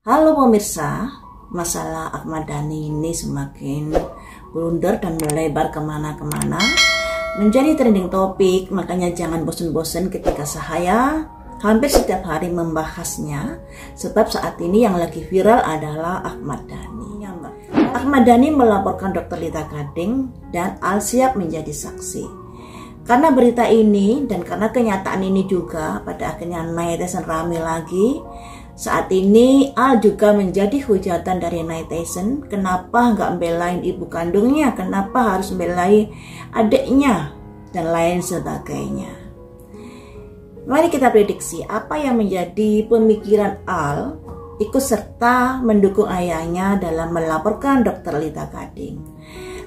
Halo pemirsa, masalah Ahmad Dhani ini semakin blunder dan melebar kemana-kemana, menjadi trending topik. Makanya jangan bosan-bosan ketika saya hampir setiap hari membahasnya, sebab saat ini yang lagi viral adalah Ahmad Dhani. Ahmad Dhani melaporkan Dr. Lita Gading dan Al siap menjadi saksi. Karena berita ini dan karena kenyataan ini juga, pada akhirnya netizen rame lagi. Saat ini Al juga menjadi hujatan dari netizen. Kenapa nggak membelain ibu kandungnya? Kenapa harus membelai adiknya? Dan lain sebagainya. Mari kita prediksi apa yang menjadi pemikiran Al ikut serta mendukung ayahnya dalam melaporkan Dr. Lita Gading.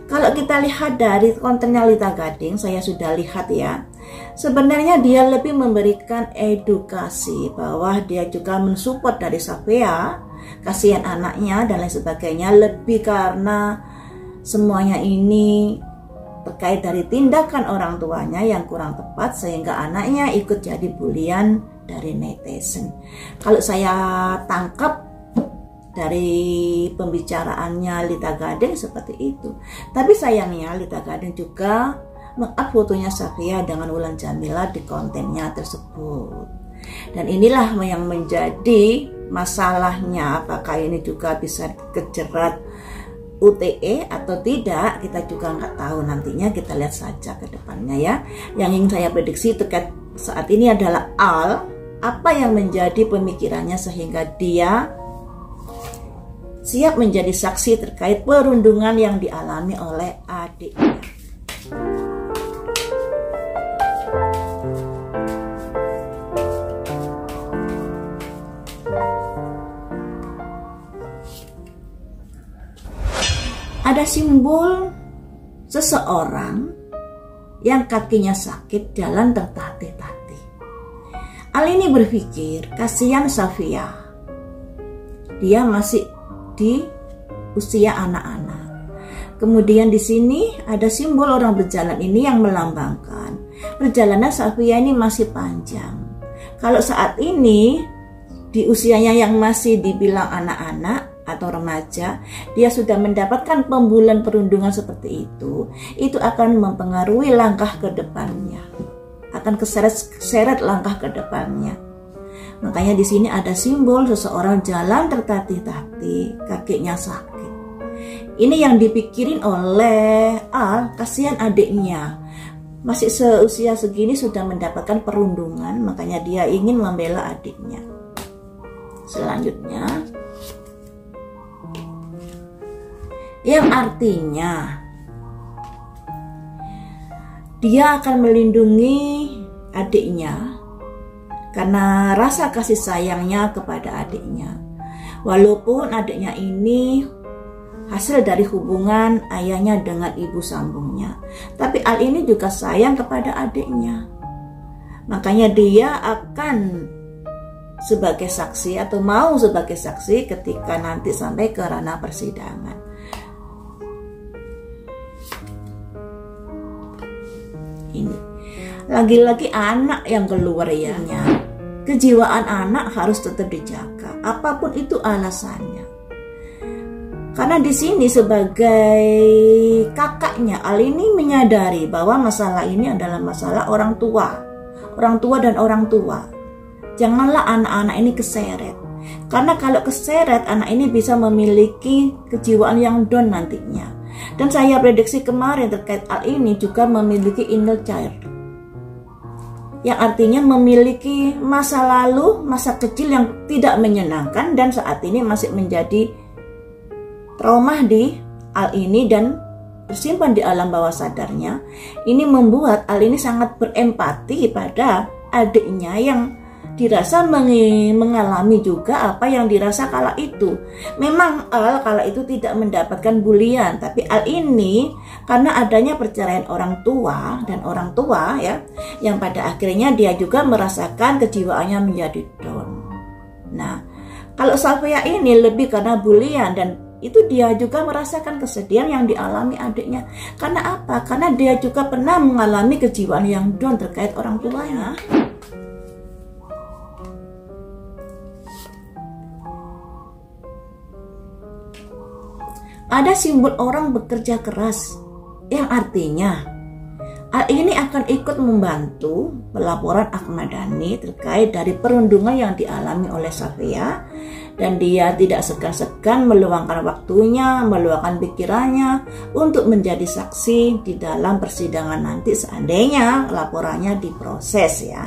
Kalau kita lihat dari kontennya Lita Gading, saya sudah lihat ya, sebenarnya dia lebih memberikan edukasi bahwa dia juga mensupport dari Safia, kasihan anaknya dan lain sebagainya, lebih karena semuanya ini terkait dari tindakan orang tuanya yang kurang tepat sehingga anaknya ikut jadi bulian dari netizen. Kalau saya tangkap dari pembicaraannya Lita Gading seperti itu. Tapi sayangnya Lita Gading juga meng-up fotonya Safia dengan Wulan Jamila di kontennya tersebut. Dan inilah yang menjadi masalahnya, apakah ini juga bisa kejerat UTE atau tidak, kita juga nggak tahu. Nantinya kita lihat saja ke depannya ya. Yang ingin saya prediksi terkait saat ini adalah Al, apa yang menjadi pemikirannya sehingga dia siap menjadi saksi terkait perundungan yang dialami oleh adiknya. Ada simbol seseorang yang kakinya sakit jalan tertatih-tatih. Al ini berpikir kasihan Safia, dia masih di usia anak-anak. Kemudian di sini ada simbol orang berjalan ini yang melambangkan perjalanan Safia ini masih panjang. Kalau saat ini di usianya yang masih dibilang anak-anak atau remaja, dia sudah mendapatkan pembulian perundungan seperti itu akan mempengaruhi langkah ke depannya, akan keseret langkah ke depannya. Makanya di sini ada simbol seseorang jalan tertatih-tatih, kakinya sakit. Ini yang dipikirin oleh Al, kasihan adiknya. Masih seusia segini sudah mendapatkan perundungan, makanya dia ingin membela adiknya. Selanjutnya, yang artinya dia akan melindungi adiknya karena rasa kasih sayangnya kepada adiknya. Walaupun adiknya ini hasil dari hubungan ayahnya dengan ibu sambungnya, tapi Al ini juga sayang kepada adiknya. Makanya dia akan sebagai saksi atau mau sebagai saksi ketika nanti sampai ke ranah persidangan. Ini lagi-lagi anak yang keluar ya. Kejiwaan anak harus tetap dijaga, apapun itu alasannya. Karena di sini sebagai kakaknya, Al ini menyadari bahwa masalah ini adalah masalah orang tua dan orang tua. Janganlah anak-anak ini keseret. Karena kalau keseret, anak ini bisa memiliki kejiwaan yang down nantinya. Dan saya prediksi kemarin terkait Al ini juga memiliki inner child, yang artinya memiliki masa lalu, masa kecil yang tidak menyenangkan dan saat ini masih menjadi trauma di Al ini dan tersimpan di alam bawah sadarnya. Ini membuat Al ini sangat berempati pada adiknya yang dirasa mengalami juga apa yang dirasa kala itu. Memang Al kala itu tidak mendapatkan bulian, tapi Al ini karena adanya perceraian orang tua dan orang tua ya, yang pada akhirnya dia juga merasakan kejiwaannya menjadi down. Nah, kalau Safia ini lebih karena bulian dan itu dia juga merasakan kesedihan yang dialami adiknya. Karena apa? Karena dia juga pernah mengalami kejiwaan yang down terkait orang tuanya. ada simbol orang bekerja keras, yang artinya hal ini akan ikut membantu pelaporan Ahmad Dhani terkait dari perundungan yang dialami oleh Safia, dan dia tidak segan-segan meluangkan waktunya, meluangkan pikirannya untuk menjadi saksi di dalam persidangan nanti seandainya laporannya diproses ya.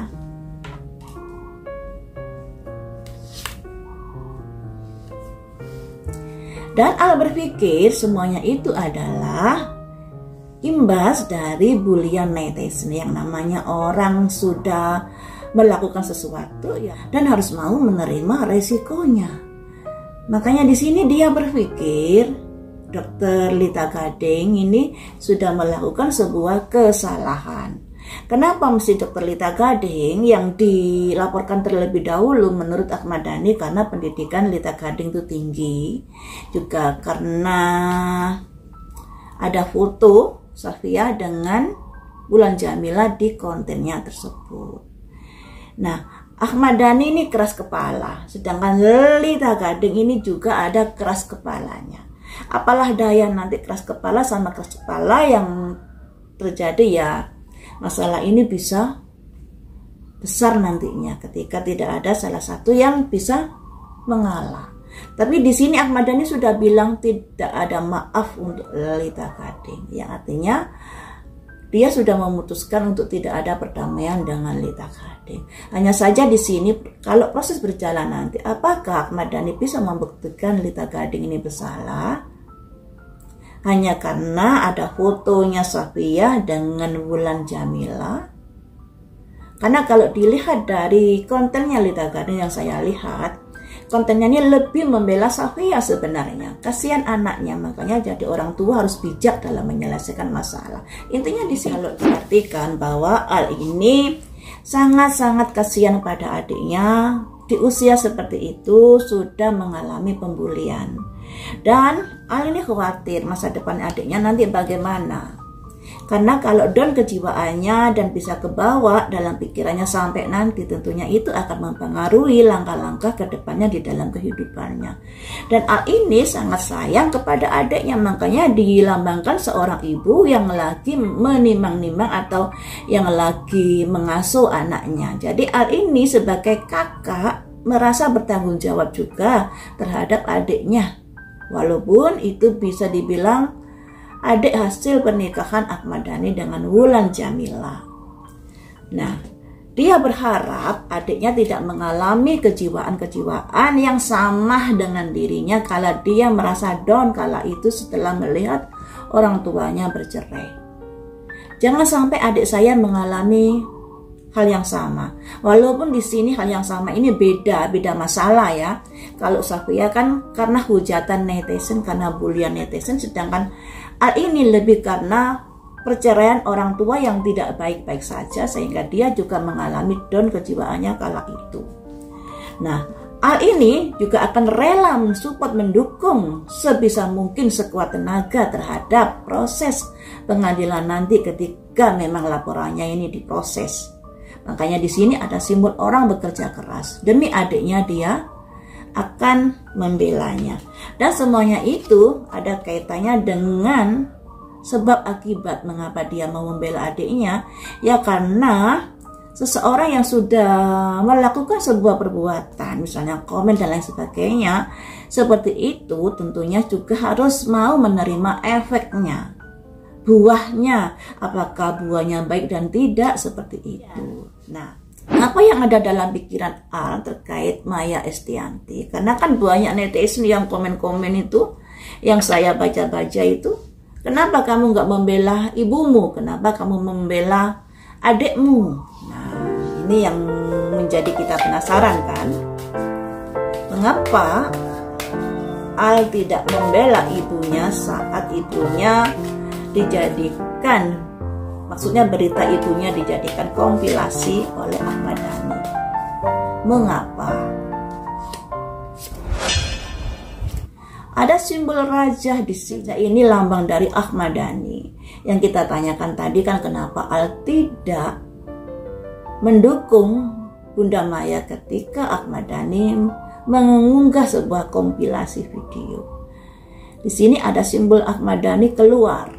Dan Al berpikir semuanya itu adalah imbas dari bulian netizen, yang namanya orang sudah melakukan sesuatu ya, dan harus mau menerima resikonya. Makanya di sini dia berpikir Dr. Lita Gading ini sudah melakukan sebuah kesalahan. Kenapa mesti Dr. Lita Gading yang dilaporkan terlebih dahulu menurut Ahmad Dhani? Karena pendidikan Lita Gading itu tinggi, juga karena ada foto Safia dengan Wulan Jamila di kontennya tersebut. Nah, Ahmad Dhani ini keras kepala, sedangkan Lita Gading ini juga ada keras kepalanya. Apalah daya nanti keras kepala sama keras kepala yang terjadi ya, masalah ini bisa besar nantinya ketika tidak ada salah satu yang bisa mengalah. Tapi di sini Ahmad Dhani sudah bilang tidak ada maaf untuk Lita Gading, yang artinya dia sudah memutuskan untuk tidak ada perdamaian dengan Lita Gading. Hanya saja di sini kalau proses berjalan nanti, apakah Ahmad Dhani bisa membuktikan Lita Gading ini bersalah hanya karena ada fotonya Safia dengan Wulan Jamila? Karena kalau dilihat dari kontennya Lita Gading yang saya lihat, kontennya ini lebih membela Safia sebenarnya. Kasihan anaknya, makanya jadi orang tua harus bijak dalam menyelesaikan masalah. Intinya di sini kalau diartikan bahwa Al ini sangat-sangat kasihan pada adiknya, di usia seperti itu sudah mengalami pembulian. Dan Al ini khawatir masa depan adiknya nanti bagaimana. Karena kalau down kejiwaannya dan bisa kebawa dalam pikirannya sampai nanti, tentunya itu akan mempengaruhi langkah-langkah ke depannya di dalam kehidupannya. Dan Al ini sangat sayang kepada adiknya, makanya dilambangkan seorang ibu yang lagi menimang-nimang atau yang lagi mengasuh anaknya. Jadi Al ini sebagai kakak merasa bertanggung jawab juga terhadap adiknya. Walaupun itu bisa dibilang adik hasil pernikahan Ahmad Dhani dengan Wulan Jamila. Nah, dia berharap adiknya tidak mengalami kejiwaan-kejiwaan yang sama dengan dirinya kala dia merasa down kala itu setelah melihat orang tuanya bercerai. Jangan sampai adik saya mengalami hal yang sama. Walaupun di sini hal yang sama ini beda masalah ya. Kalau Safia kan karena hujatan netizen, karena bulian netizen, sedangkan Al ini lebih karena perceraian orang tua yang tidak baik-baik saja sehingga dia juga mengalami down kejiwaannya kala itu. Nah, Al ini juga akan rela mensupport, mendukung sebisa mungkin sekuat tenaga terhadap proses pengadilan nanti ketika memang laporannya ini diproses. Makanya di sini ada simbol orang bekerja keras demi adiknya, dia akan membelanya. Dan semuanya itu ada kaitannya dengan sebab akibat mengapa dia mau membela adiknya. Ya karena seseorang yang sudah melakukan sebuah perbuatan, misalnya komen dan lain sebagainya, seperti itu tentunya juga harus mau menerima efeknya, buahnya, apakah buahnya baik dan tidak, seperti itu. Nah, apa yang ada dalam pikiran Al terkait Maya Estianty? Karena kan banyak netizen yang komen-komen itu, yang saya baca-baca itu, kenapa kamu nggak membela ibumu? Kenapa kamu membela adikmu? Nah, ini yang menjadi kita penasaran kan? Mengapa Al tidak membela ibunya saat ibunya dijadikan, maksudnya berita ibunya dijadikan kompilasi oleh Ahmad Dhani? Mengapa? Ada simbol raja di sini. Ini lambang dari Ahmad Dhani. Yang kita tanyakan tadi kan, kenapa Al tidak mendukung Bunda Maya ketika Ahmad Dhani mengunggah sebuah kompilasi video? Di sini ada simbol Ahmad Dhani keluar.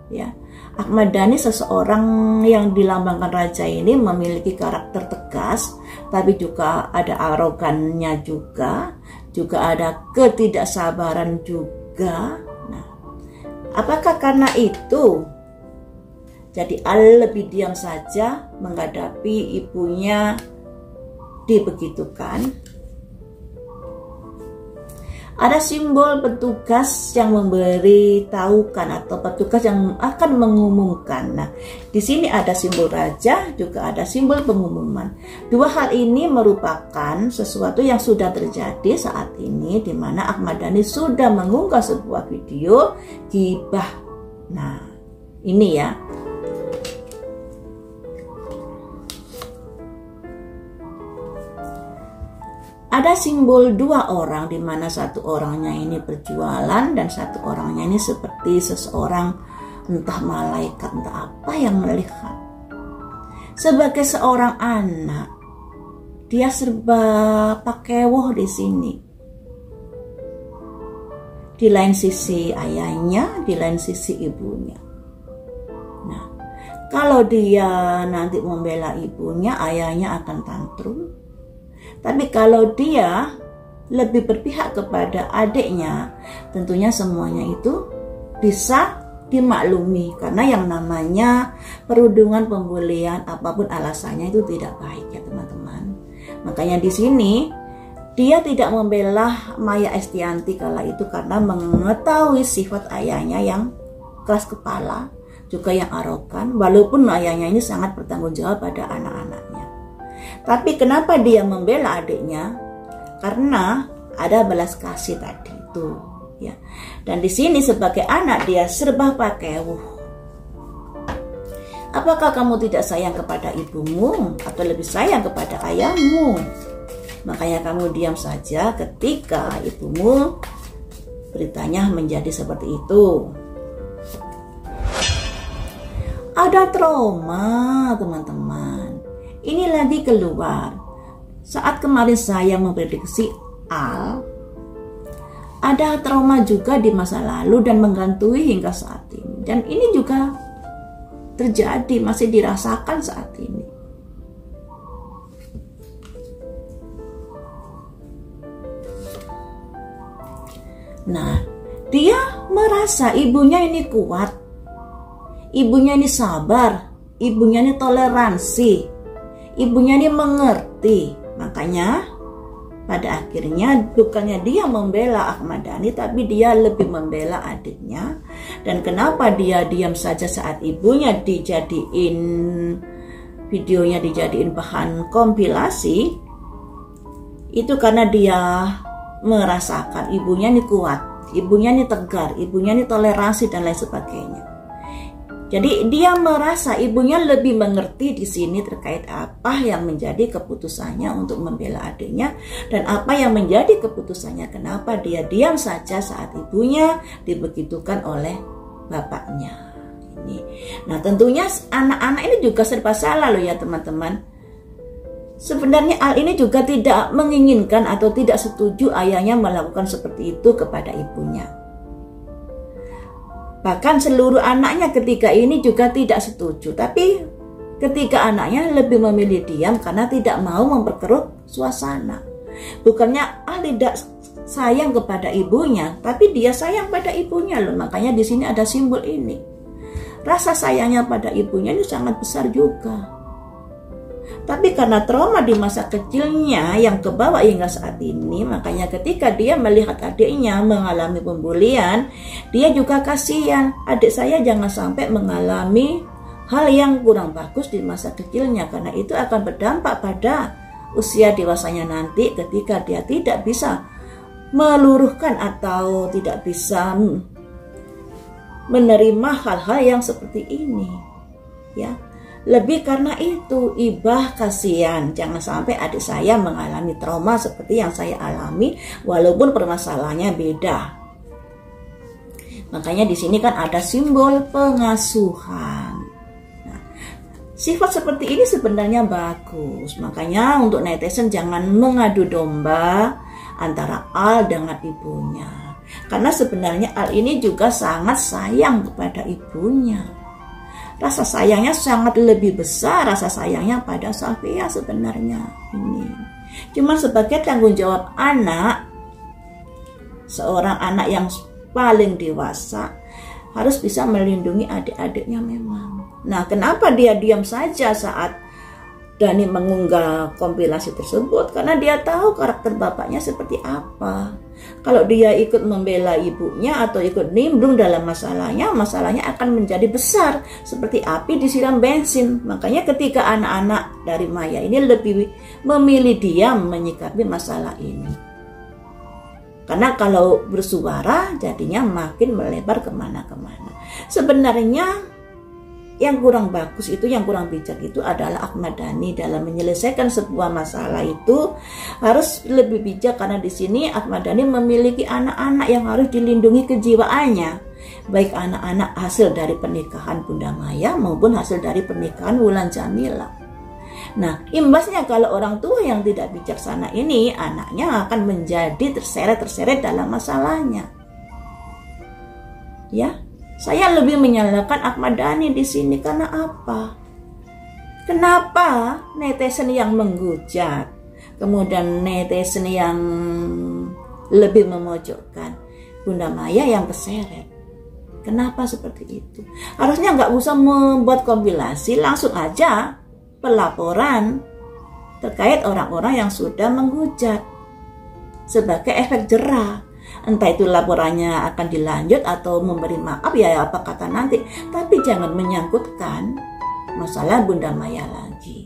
Ya, Ahmad Dhani seseorang yang dilambangkan raja ini memiliki karakter tegas, tapi juga ada arogannya juga ada ketidaksabaran juga. Nah, apakah karena itu jadi Al lebih diam saja menghadapi ibunya dibegitukan? Ada simbol petugas yang memberitahukan atau petugas yang akan mengumumkan. Nah, di sini ada simbol raja, juga ada simbol pengumuman. Dua hal ini merupakan sesuatu yang sudah terjadi saat ini, di mana Ahmad Dhani sudah mengunggah sebuah video gibah. Nah, ini ya. Ada simbol dua orang, di mana satu orangnya ini berjualan dan satu orangnya ini seperti seseorang entah malaikat entah apa yang melihat. Sebagai seorang anak, dia serba pakewuh di sini. Di lain sisi ayahnya, di lain sisi ibunya. Nah, kalau dia nanti membela ibunya, ayahnya akan tantrum. Tapi kalau dia lebih berpihak kepada adiknya, tentunya semuanya itu bisa dimaklumi, karena yang namanya perundungan, pembulian, apapun alasannya itu tidak baik ya teman-teman. Makanya di sini dia tidak membela Maya Estianty kala itu karena mengetahui sifat ayahnya yang keras kepala, juga yang arogan, walaupun ayahnya ini sangat bertanggung jawab pada anak-anaknya. Tapi kenapa dia membela adiknya? Karena ada belas kasih tadi itu, ya. Dan di sini sebagai anak dia serba pakewuh. Apakah kamu tidak sayang kepada ibumu atau lebih sayang kepada ayahmu? Makanya kamu diam saja ketika ibumu beritanya menjadi seperti itu. Ada trauma, teman-teman. Ini lagi keluar. Saat kemarin saya memprediksi Al, ada trauma juga di masa lalu dan menghantui hingga saat ini. Dan ini juga terjadi, masih dirasakan saat ini. Nah, dia merasa ibunya ini kuat, ibunya ini sabar, ibunya ini toleransi, ibunya ini mengerti. Makanya pada akhirnya bukannya dia membela Ahmad Dhani, tapi dia lebih membela adiknya. Dan kenapa dia diam saja saat ibunya dijadiin videonya, dijadiin bahan kompilasi? Itu karena dia merasakan ibunya ini kuat, ibunya ini tegar, ibunya ini toleransi dan lain sebagainya. Jadi dia merasa ibunya lebih mengerti di sini terkait apa yang menjadi keputusannya untuk membela adiknya dan apa yang menjadi keputusannya kenapa dia diam saja saat ibunya dibegitukan oleh bapaknya. Ini. Nah, tentunya anak-anak ini juga serba salah loh ya teman-teman. Sebenarnya Al ini juga tidak menginginkan atau tidak setuju ayahnya melakukan seperti itu kepada ibunya. Bahkan seluruh anaknya ketika ini juga tidak setuju. Tapi ketika anaknya lebih memilih diam karena tidak mau memperkeruh suasana. Bukannya Al tidak sayang kepada ibunya, tapi dia sayang pada ibunya loh. Makanya di sini ada simbol ini. Rasa sayangnya pada ibunya ini sangat besar juga. Tapi karena trauma di masa kecilnya yang kebawa hingga saat ini, makanya ketika dia melihat adiknya mengalami pembulian, dia juga kasihan. Adik saya jangan sampai mengalami hal yang kurang bagus di masa kecilnya, karena itu akan berdampak pada usia dewasanya nanti ketika dia tidak bisa meluruhkan atau tidak bisa menerima hal-hal yang seperti ini, ya. Lebih karena itu, ibah kasihan. Jangan sampai adik saya mengalami trauma seperti yang saya alami, walaupun permasalahannya beda. Makanya di sini kan ada simbol pengasuhan. Nah, sifat seperti ini sebenarnya bagus. Makanya untuk netizen jangan mengadu domba antara Al dengan ibunya. Karena sebenarnya Al ini juga sangat sayang kepada ibunya. Rasa sayangnya sangat lebih besar rasa sayangnya pada Safia sebenarnya ini. Cuma sebagai tanggung jawab anak, seorang anak yang paling dewasa harus bisa melindungi adik-adiknya memang. Nah, kenapa dia diam saja saat Dhani mengunggah kompilasi tersebut? Karena dia tahu karakter bapaknya seperti apa. Kalau dia ikut membela ibunya atau ikut nimbrung dalam masalahnya akan menjadi besar seperti api disiram bensin. Makanya ketika anak-anak dari Maya ini lebih memilih diam menyikapi masalah ini. Karena kalau bersuara jadinya makin melebar kemana-kemana. Sebenarnya yang kurang bagus itu, yang kurang bijak itu adalah Ahmad Dhani dalam menyelesaikan sebuah masalah itu harus lebih bijak, karena di sini Ahmad Dhani memiliki anak-anak yang harus dilindungi kejiwaannya, baik anak-anak hasil dari pernikahan Bunda Maya maupun hasil dari pernikahan Wulan Jamila. Nah, imbasnya kalau orang tua yang tidak bijaksana ini, anaknya akan menjadi terseret dalam masalahnya. Ya. Saya lebih menyalahkan Ahmad Dhani di sini karena apa? Kenapa netizen yang menghujat, kemudian netizen yang lebih memojokkan, Bunda Maya yang terseret? Kenapa seperti itu? Harusnya nggak usah membuat kompilasi, langsung aja pelaporan terkait orang-orang yang sudah menghujat sebagai efek jerah. Entah itu laporannya akan dilanjut atau memberi maaf, ya apa kata nanti. Tapi jangan menyangkutkan masalah Bunda Maya lagi.